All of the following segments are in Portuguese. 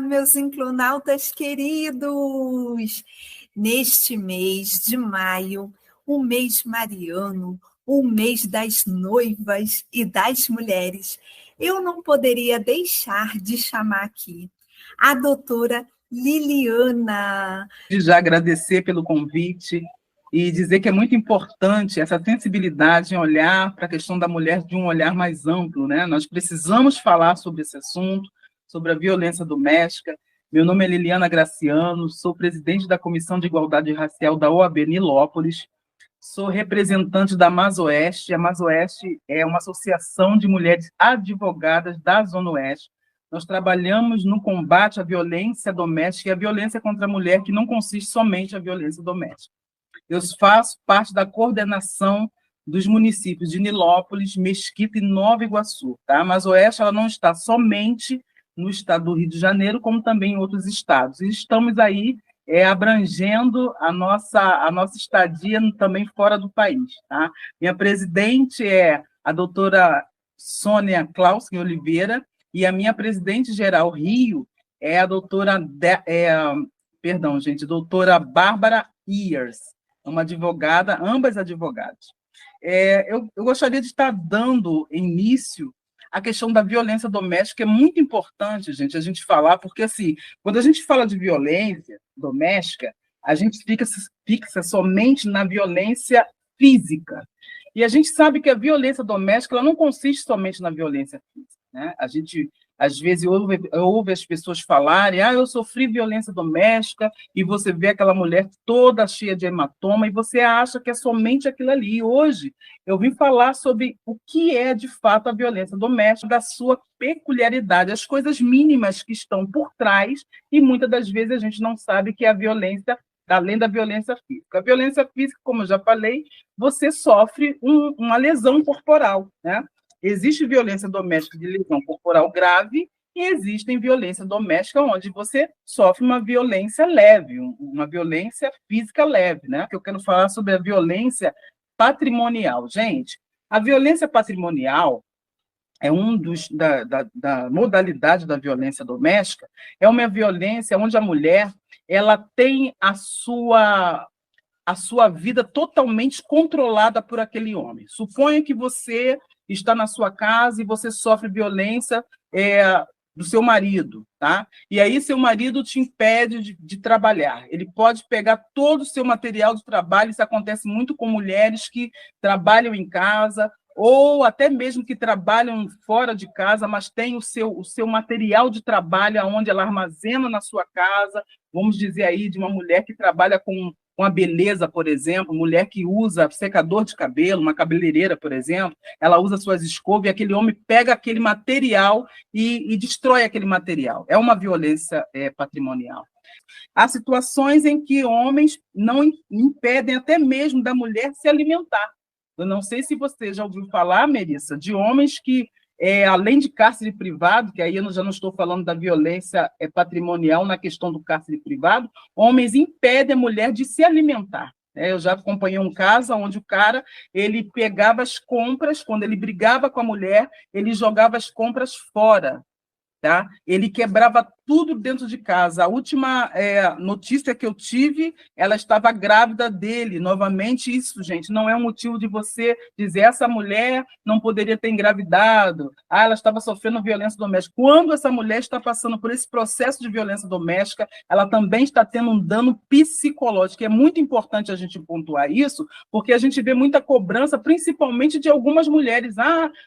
meus inclunautas queridos! Neste mês de maio, o mês mariano, o mês das noivas e das mulheres, eu não poderia deixar de chamar aqui a doutora Liliana. De já agradecer pelo convite e dizer que é muito importante essa sensibilidade em olhar para a questão da mulher de um olhar mais amplo, né? Nós precisamos falar sobre esse assunto, sobre a violência doméstica. Meu nome é Liliana Graciano, sou presidente da Comissão de Igualdade Racial da OAB Nilópolis, sou representante da Masoeste. A Masoeste é uma associação de mulheres advogadas da Zona Oeste. Nós trabalhamos no combate à violência doméstica e à violência contra a mulher, que não consiste somente na violência doméstica. Eu faço parte da coordenação dos municípios de Nilópolis, Mesquita e Nova Iguaçu. Tá? A Masoeste ela não está somente no estado do Rio de Janeiro, como também em outros estados. E estamos aí abrangendo a nossa estadia também fora do país. Tá? Minha presidente é a doutora Sônia Clausen Oliveira, e a minha presidente geral Rio é a doutora Bárbara Iers, uma advogada, ambas advogadas. Eu gostaria de estar dando início à questão da violência doméstica. É muito importante, gente, a gente falar, porque assim, quando a gente fala de violência doméstica, a gente fixa somente na violência física. E a gente sabe que a violência doméstica ela não consiste somente na violência física. Né? A gente, às vezes, ouve as pessoas falarem, eu sofri violência doméstica, e você vê aquela mulher toda cheia de hematoma, e você acha que é somente aquilo ali. E hoje eu vim falar sobre o que é, de fato, a violência doméstica, da sua peculiaridade, as coisas mínimas que estão por trás, e muitas das vezes a gente não sabe que é a violência, além da violência física. A violência física, como eu já falei, você sofre uma lesão corporal, né? Existe violência doméstica de lesão corporal grave e existe violência doméstica onde você sofre uma violência leve, uma violência física leve, né? Que eu quero falar sobre a violência patrimonial. Gente, a violência patrimonial é da modalidade da violência doméstica, é uma violência onde a mulher ela tem a sua vida totalmente controlada por aquele homem. Suponha que você está na sua casa e você sofre violência do seu marido, tá? E aí seu marido te impede de trabalhar. Ele pode pegar todo o seu material de trabalho, isso acontece muito com mulheres que trabalham em casa, ou até mesmo que trabalham fora de casa, mas tem o seu material de trabalho, onde ela armazena na sua casa, vamos dizer aí, de uma mulher que trabalha com a beleza, por exemplo, mulher que usa secador de cabelo, uma cabeleireira, por exemplo, ela usa suas escovas e aquele homem pega aquele material e destrói aquele material. É uma violência patrimonial. Há situações em que homens não impedem até mesmo da mulher se alimentar. Eu não sei se você já ouviu falar, Melissa, de homens que, além de cárcere privado, que aí eu já não estou falando da violência patrimonial na questão do cárcere privado, homens impedem a mulher de se alimentar. Eu já acompanhei um caso onde o cara ele pegava as compras, quando ele brigava com a mulher, ele jogava as compras fora. Tá? Ele quebrava tudo dentro de casa. A última notícia que eu tive, ela estava grávida dele. Novamente, isso, gente, não é um motivo de você dizer essa mulher não poderia ter engravidado, ela estava sofrendo violência doméstica. Quando essa mulher está passando por esse processo de violência doméstica, ela também está tendo um dano psicológico. É muito importante a gente pontuar isso, porque a gente vê muita cobrança, principalmente de algumas mulheres.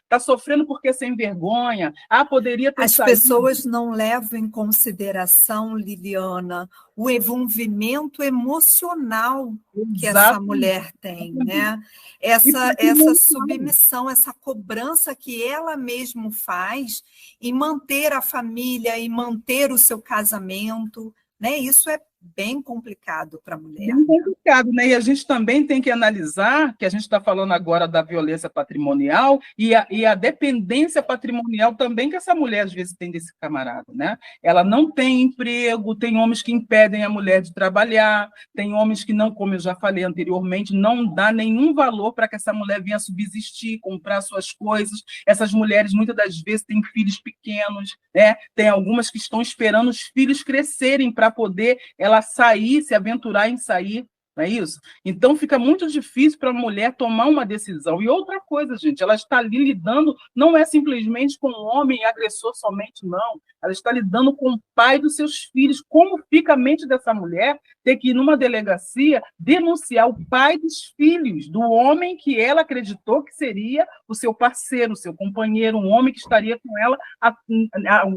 Está sofrendo porque é sem vergonha, poderia ter saído. As pessoas não levam em consideração, Liliana, o envolvimento emocional que essa mulher tem, né? Essa submissão, essa cobrança que ela mesma faz em manter a família, em manter o seu casamento, né? Isso é bem complicado para a mulher. Bem complicado, né? E a gente também tem que analisar que a gente está falando agora da violência patrimonial e a dependência patrimonial também que essa mulher às vezes tem desse camarada, né? Ela não tem emprego, tem homens que impedem a mulher de trabalhar, tem homens que não, como eu já falei anteriormente, não dá nenhum valor para que essa mulher venha subsistir, comprar suas coisas. Essas mulheres muitas das vezes têm filhos pequenos, né? Tem algumas que estão esperando os filhos crescerem para poder ela sair, se aventurar em sair, não é isso? Então fica muito difícil para a mulher tomar uma decisão. E outra coisa, gente, ela está ali lidando, não é simplesmente com um homem agressor somente, não. Ela está lidando com o pai dos seus filhos. Como fica a mente dessa mulher ter que ir numa delegacia denunciar o pai dos filhos, do homem que ela acreditou que seria o seu parceiro, o seu companheiro, um homem que estaria com ela,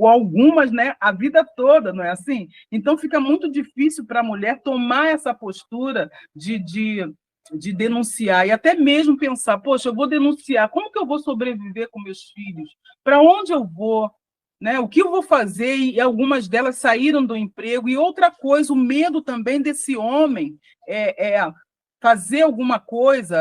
algumas, né, a vida toda, não é assim? Então fica muito difícil para a mulher tomar essa postura de denunciar, e até mesmo pensar, poxa, eu vou denunciar, como que eu vou sobreviver com meus filhos? Para onde eu vou? Né? O que eu vou fazer? E algumas delas saíram do emprego. E outra coisa, o medo também desse homem é fazer alguma coisa,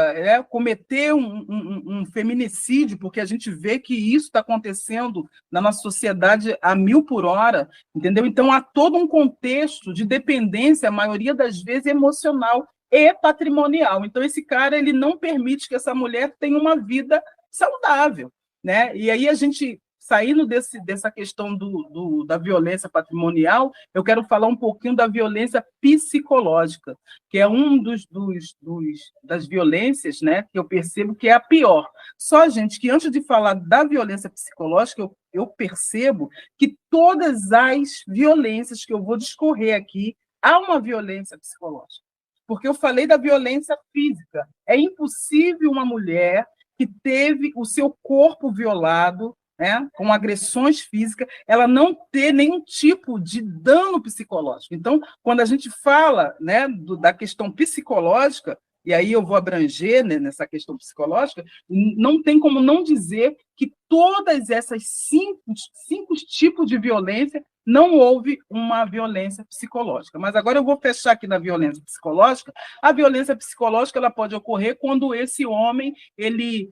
cometer um feminicídio, porque a gente vê que isso está acontecendo na nossa sociedade a 1000 por hora, entendeu? Então, há todo um contexto de dependência, a maioria das vezes emocional e patrimonial. Então, esse cara ele não permite que essa mulher tenha uma vida saudável, né? E aí a gente saindo dessa questão da violência patrimonial, eu quero falar um pouquinho da violência psicológica, que é das violências, né, que eu percebo que é a pior. Só, gente, que antes de falar da violência psicológica, eu percebo que todas as violências que eu vou discorrer aqui, há uma violência psicológica. Porque eu falei da violência física. É impossível uma mulher que teve o seu corpo violado, né, com agressões físicas, ela não ter nenhum tipo de dano psicológico. Então, quando a gente fala, né, da questão psicológica, e aí eu vou abranger, né, nessa questão psicológica, não tem como não dizer que todas essas cinco tipos de violência não houve uma violência psicológica. Mas agora eu vou fechar aqui na violência psicológica. A violência psicológica ela pode ocorrer quando esse homem ele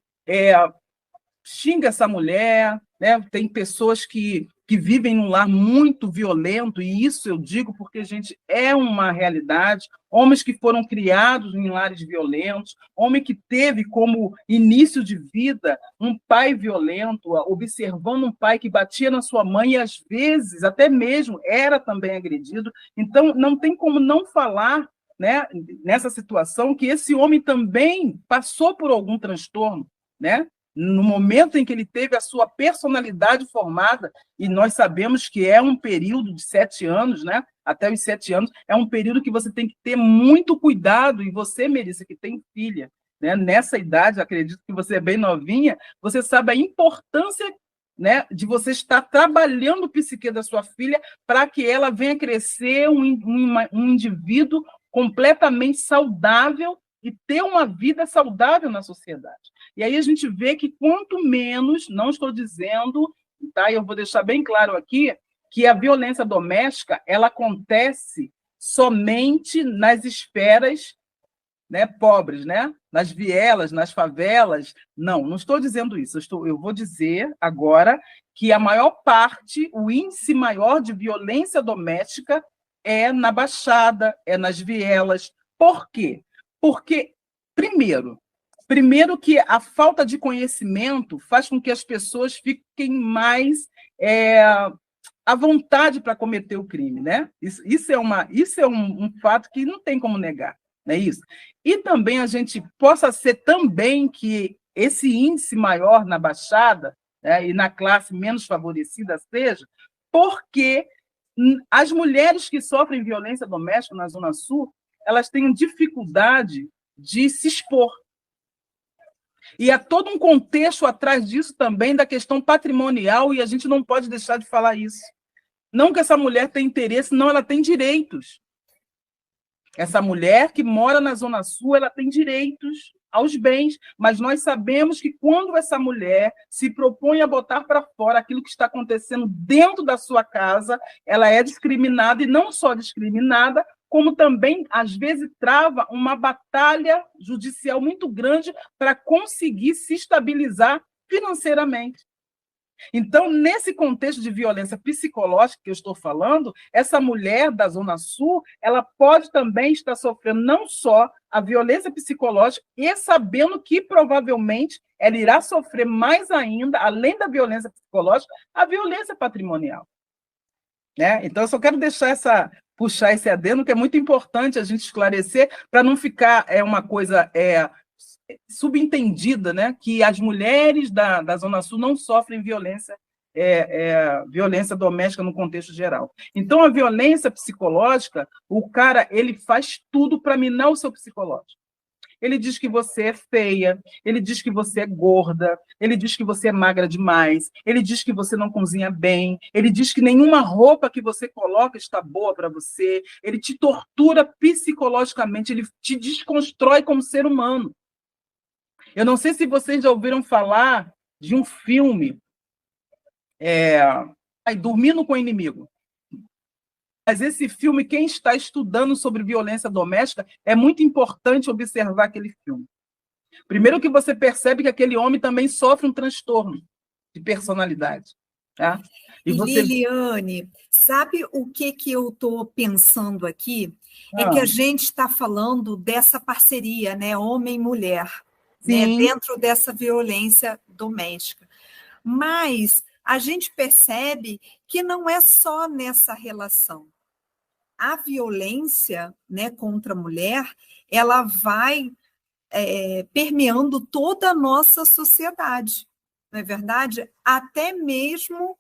xinga essa mulher, né? Tem pessoas que vivem num lar muito violento, e isso eu digo porque, gente, é uma realidade. Homens que foram criados em lares violentos, homem que teve como início de vida um pai violento, observando um pai que batia na sua mãe e, às vezes, até mesmo era também agredido. Então, não tem como não falar, né, nessa situação que esse homem também passou por algum transtorno, né? No momento em que ele teve a sua personalidade formada, e nós sabemos que é um período de 7 anos, né? Até os 7 anos, é um período que você tem que ter muito cuidado, e você, Melissa, que tem filha, né? Nessa idade, acredito que você é bem novinha, você sabe a importância, né, de você estar trabalhando o psique da sua filha para que ela venha crescer um indivíduo completamente saudável e ter uma vida saudável na sociedade. E aí a gente vê que quanto menos, não estou dizendo, tá? Eu vou deixar bem claro aqui, que a violência doméstica ela acontece somente nas esferas, né, pobres, né? Nas vielas, nas favelas. Não estou dizendo isso. Eu vou dizer agora que a maior parte, o índice maior de violência doméstica é na Baixada, é nas vielas. Por quê? Porque, primeiro que a falta de conhecimento faz com que as pessoas fiquem mais à vontade para cometer o crime, né? Isso é um fato que não tem como negar, não é isso? E também a gente possa ser também que esse índice maior na Baixada, né, e na classe menos favorecida seja, porque as mulheres que sofrem violência doméstica na Zona Sul, elas têm dificuldade de se expor. E há todo um contexto atrás disso também da questão patrimonial, e a gente não pode deixar de falar isso. Não que essa mulher tenha interesse, não, ela tem direitos. Essa mulher que mora na Zona Sul, ela tem direitos aos bens, mas nós sabemos que quando essa mulher se propõe a botar para fora aquilo que está acontecendo dentro da sua casa, ela é discriminada, e não só discriminada, como também, às vezes, trava uma batalha judicial muito grande para conseguir se estabilizar financeiramente. Então, nesse contexto de violência psicológica que eu estou falando, essa mulher da Zona Sul, ela pode também estar sofrendo não só a violência psicológica, e sabendo que provavelmente ela irá sofrer mais ainda, além da violência psicológica, a violência patrimonial. Né? Então, eu só quero puxar esse adendo, que é muito importante a gente esclarecer, para não ficar uma coisa subentendida, né, que as mulheres da Zona Sul não sofrem violência doméstica no contexto geral. Então, a violência psicológica, o cara ele faz tudo para minar o seu psicológico. Ele diz que você é feia, ele diz que você é gorda, ele diz que você é magra demais, ele diz que você não cozinha bem, ele diz que nenhuma roupa que você coloca está boa para você, ele te tortura psicologicamente, ele te desconstrói como ser humano. Eu não sei se vocês já ouviram falar de um filme, Dormindo com o Inimigo. Mas esse filme, quem está estudando sobre violência doméstica, é muito importante observar aquele filme. Primeiro que você percebe que aquele homem também sofre um transtorno de personalidade. Tá? E Liliane, sabe o que eu estou pensando aqui? É que a gente está falando dessa parceria, né, homem e mulher, né, dentro dessa violência doméstica. Mas a gente percebe que não é só nessa relação. A violência, né, contra a mulher, ela vai permeando toda a nossa sociedade, não é verdade? Até mesmo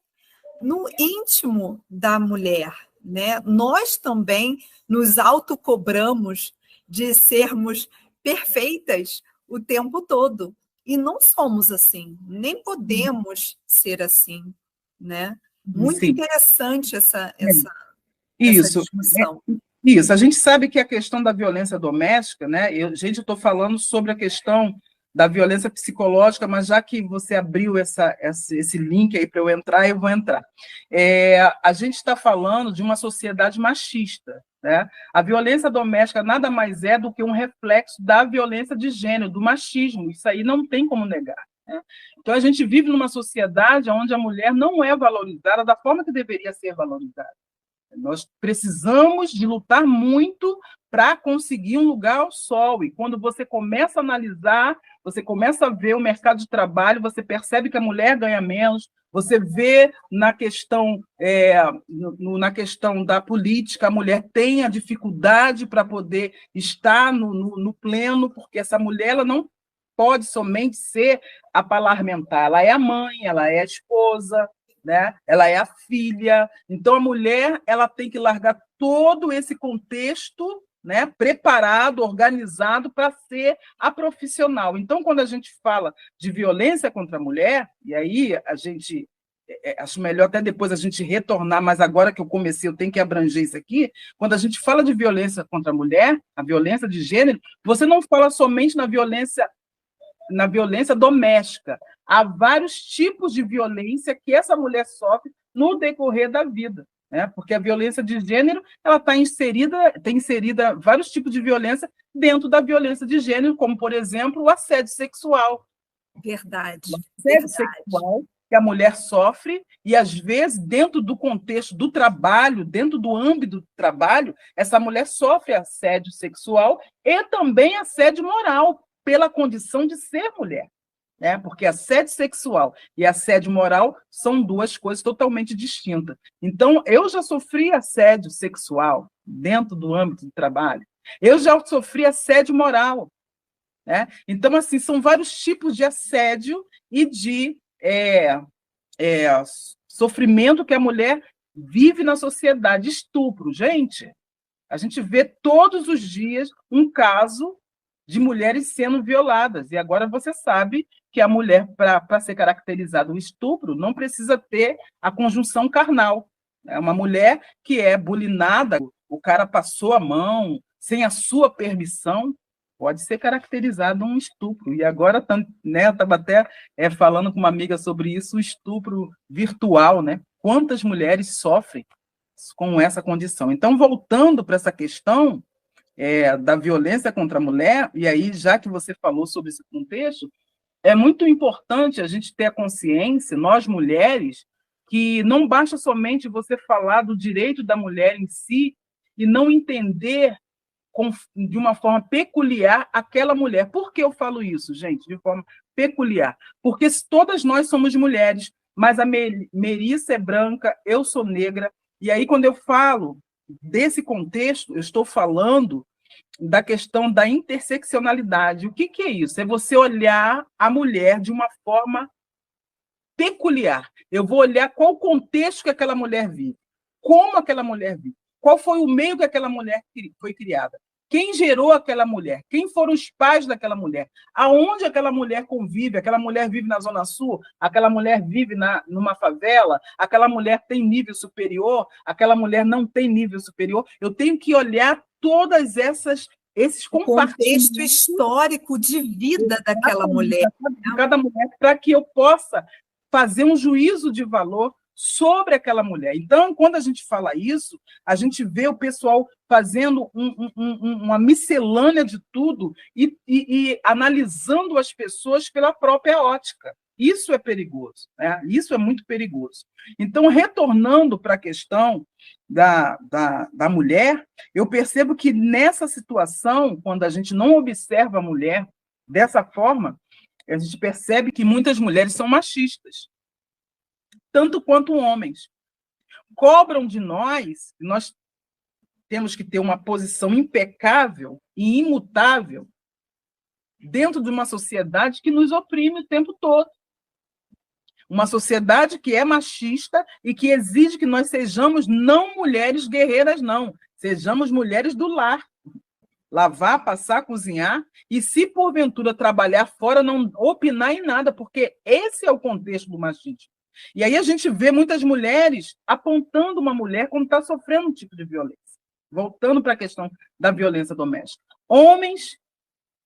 no íntimo da mulher, né? Nós também nos autocobramos de sermos perfeitas o tempo todo. E não somos assim, nem podemos ser assim, né? Muito interessante essa discussão. Isso, a gente sabe que a questão da violência doméstica, né? Eu estou falando sobre a questão da violência psicológica, mas já que você abriu esse link aí para eu entrar, eu vou entrar. A gente está falando de uma sociedade machista, né? A violência doméstica nada mais é do que um reflexo da violência de gênero, do machismo, isso aí não tem como negar. Né? Então, a gente vive numa sociedade onde a mulher não é valorizada da forma que deveria ser valorizada. Nós precisamos de lutar muito para conseguir um lugar ao sol. E quando você começa a analisar, você começa a ver o mercado de trabalho, você percebe que a mulher ganha menos, você vê na questão da política, a mulher tem a dificuldade para poder estar no pleno, porque essa mulher ela não pode somente ser a parlamentar, ela é a mãe, ela é a esposa, né? Ela é a filha. Então, a mulher ela tem que largar todo esse contexto, né, preparado, organizado para ser a profissional. Então, quando a gente fala de violência contra a mulher, e aí a gente acho melhor até depois a gente retornar, mas agora que eu comecei, eu tenho que abranger isso aqui. Quando a gente fala de violência contra a mulher, a violência de gênero, você não fala somente na violência doméstica. Há vários tipos de violência que essa mulher sofre no decorrer da vida, né? Porque a violência de gênero ela tem inserida vários tipos de violência dentro da violência de gênero, como, por exemplo, o assédio sexual. Verdade. O assédio sexual que a mulher sofre, e, às vezes, dentro do contexto do trabalho, dentro do âmbito do trabalho, essa mulher sofre assédio sexual e também assédio moral, pela condição de ser mulher, né? Porque assédio sexual e assédio moral são duas coisas totalmente distintas. Então, eu já sofri assédio sexual dentro do âmbito do trabalho, eu já sofri assédio moral, né? Então, assim, são vários tipos de assédio e de sofrimento que a mulher vive na sociedade. Estupro, gente, a gente vê todos os dias um caso de mulheres sendo violadas. E agora você sabe que a mulher, para ser caracterizado um estupro, não precisa ter a conjunção carnal. É uma mulher que é bulinada, o cara passou a mão, sem a sua permissão, pode ser caracterizado um estupro. E agora, né, eu estava até falando com uma amiga sobre isso, o estupro virtual, né? Quantas mulheres sofrem com essa condição. Então, voltando para essa questão da violência contra a mulher, e aí, já que você falou sobre esse contexto, é muito importante a gente ter a consciência, nós mulheres, que não basta somente você falar do direito da mulher em si e não entender de uma forma peculiar aquela mulher. Por que eu falo isso, gente? De forma peculiar. Porque todas nós somos mulheres, mas a Melissa é branca, eu sou negra, e aí quando eu falo desse contexto, eu estou falando da questão da interseccionalidade. O que é isso? É você olhar a mulher de uma forma peculiar. Eu vou olhar qual o contexto que aquela mulher vive, como aquela mulher vive, qual foi o meio que aquela mulher foi criada, quem gerou aquela mulher, quem foram os pais daquela mulher, aonde aquela mulher convive, aquela mulher vive na Zona Sul, aquela mulher vive numa favela, aquela mulher tem nível superior, aquela mulher não tem nível superior. Eu tenho que olhar todas esses contexto histórico de vida daquela mulher. De cada mulher, para que eu possa fazer um juízo de valor sobre aquela mulher. Então, quando a gente fala isso, a gente vê o pessoal fazendo uma miscelânea de tudo e analisando as pessoas pela própria ótica. Isso é perigoso, né? Isso é muito perigoso. Então, retornando para a questão da mulher, eu percebo que nessa situação, quando a gente não observa a mulher dessa forma, a gente percebe que muitas mulheres são machistas, tanto quanto homens. Cobram de nós temos que ter uma posição impecável e imutável dentro de uma sociedade que nos oprime o tempo todo. Uma sociedade que é machista e que exige que nós sejamos não mulheres guerreiras, não. Sejamos mulheres do lar. Lavar, passar, cozinhar, e se porventura trabalhar fora, não opinar em nada, porque esse é o contexto do machismo. E aí a gente vê muitas mulheres apontando uma mulher como está sofrendo um tipo de violência. Voltando para a questão da violência doméstica. Homens,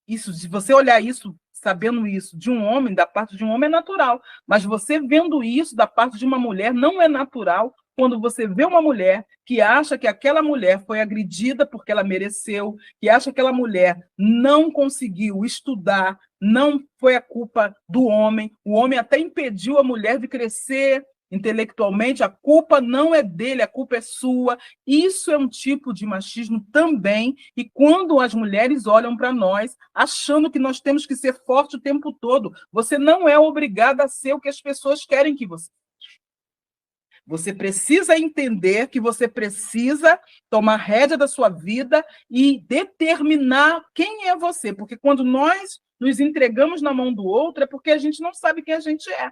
se você olhar isso, sabendo isso de um homem, da parte de um homem é natural, mas você vendo isso da parte de uma mulher não é natural quando você vê uma mulher que acha que aquela mulher foi agredida porque ela mereceu, que acha que aquela mulher não conseguiu estudar, não foi a culpa do homem, o homem até impediu a mulher de crescer intelectualmente, a culpa não é dele, a culpa é sua. Isso é um tipo de machismo também, e quando as mulheres olham para nós, achando que nós temos que ser forte o tempo todo, você não é obrigada a ser o que as pessoas querem que você seja. Você precisa entender que você precisa tomar rédea da sua vida e determinar quem é você, porque quando nós nos entregamos na mão do outro, é porque a gente não sabe quem a gente é.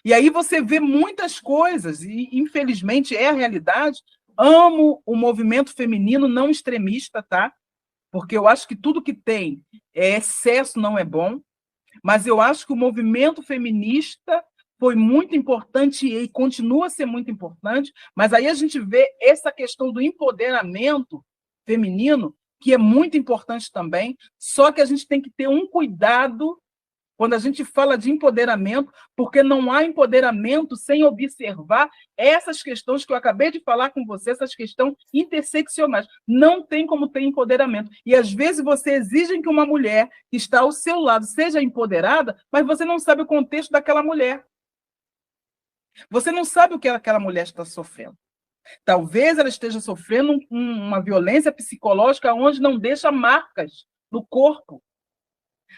E aí você vê muitas coisas, e infelizmente é a realidade. Amo o movimento feminino não extremista, tá? Porque eu acho que tudo que tem excesso não é bom, mas eu acho que o movimento feminista foi muito importante e continua a ser muito importante, mas aí a gente vê essa questão do empoderamento feminino, que é muito importante também, só que a gente tem que ter um cuidado quando a gente fala de empoderamento, porque não há empoderamento sem observar essas questões que eu acabei de falar com você, essas questões interseccionais. Não tem como ter empoderamento. E, às vezes, você exige que uma mulher que está ao seu lado seja empoderada, mas você não sabe o contexto daquela mulher. Você não sabe o que aquela mulher está sofrendo. Talvez ela esteja sofrendo uma violência psicológica onde não deixa marcas no corpo.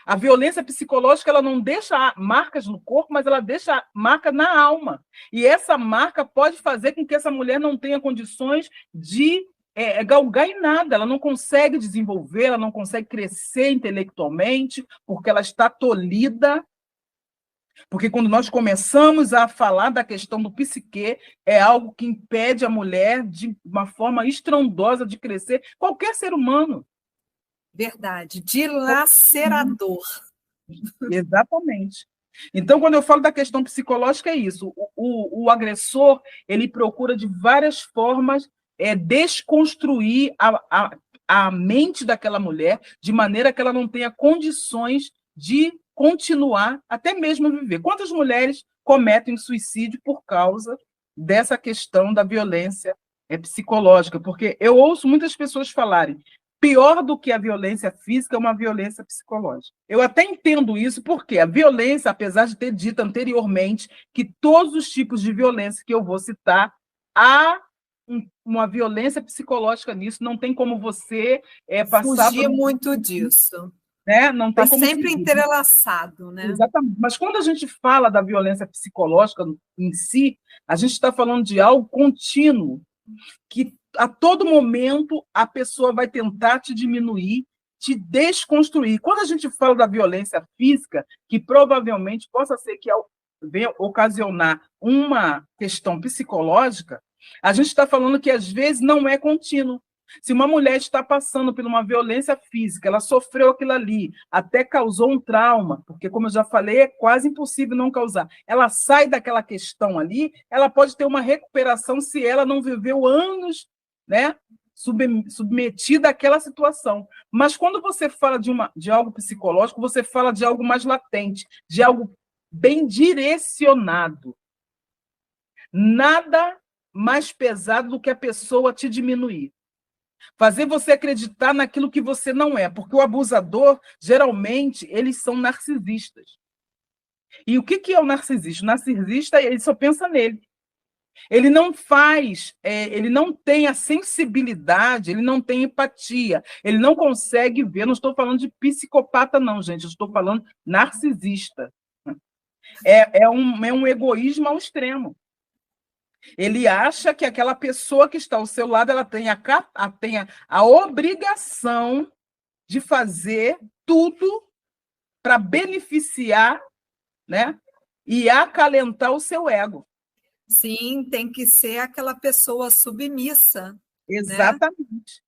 A violência psicológica ela não deixa marcas no corpo, mas ela deixa marca na alma. E essa marca pode fazer com que essa mulher não tenha condições de galgar em nada. Ela não consegue desenvolver, ela não consegue crescer intelectualmente, porque ela está tolhida. Porque quando nós começamos a falar da questão do psiquê, é algo que impede a mulher de uma forma estrondosa de crescer, qualquer ser humano. Verdade, dilacerador. Exatamente. Então, quando eu falo da questão psicológica, é isso. O agressor, ele procura de várias formas desconstruir a mente daquela mulher, de maneira que ela não tenha condições de continuar, até mesmo viver. Quantas mulheres cometem suicídio por causa dessa questão da violência é psicológica, porque eu ouço muitas pessoas falarem pior do que a violência física é uma violência psicológica. Eu até entendo isso, porque a violência, apesar de ter dito anteriormente que todos os tipos de violência que eu vou citar, há uma violência psicológica nisso, não tem como você passar Fugir por muito disso. né? Não Está tem como sempre fugir. entrelaçado, né? Exatamente. Mas quando a gente fala da violência psicológica em si, a gente está falando de algo contínuo, que a todo momento a pessoa vai tentar te diminuir, te desconstruir. Quando a gente fala da violência física, que provavelmente possa ser que venha ocasionar uma questão psicológica, a gente está falando que às vezes não é contínuo. Se uma mulher está passando por uma violência física, ela sofreu aquilo ali, até causou um trauma, porque, como eu já falei, é quase impossível não causar. Ela sai daquela questão ali, ela pode ter uma recuperação se ela não viveu anos, né, submetida àquela situação. Mas quando você fala de algo psicológico, você fala de algo mais latente, de algo bem direcionado. Nada mais pesado do que a pessoa te diminuir. Fazer você acreditar naquilo que você não é, porque o abusador, geralmente, eles são narcisistas. E o que é o narcisista? O narcisista, ele só pensa nele. Ele não faz, ele não tem a sensibilidade, ele não tem empatia, ele não consegue ver, não estou falando de psicopata não, gente, eu estou falando narcisista. É um egoísmo ao extremo. Ele acha que aquela pessoa que está ao seu lado ela tem a obrigação de fazer tudo para beneficiar, né, e acalentar o seu ego. Sim, tem que ser aquela pessoa submissa. Exatamente.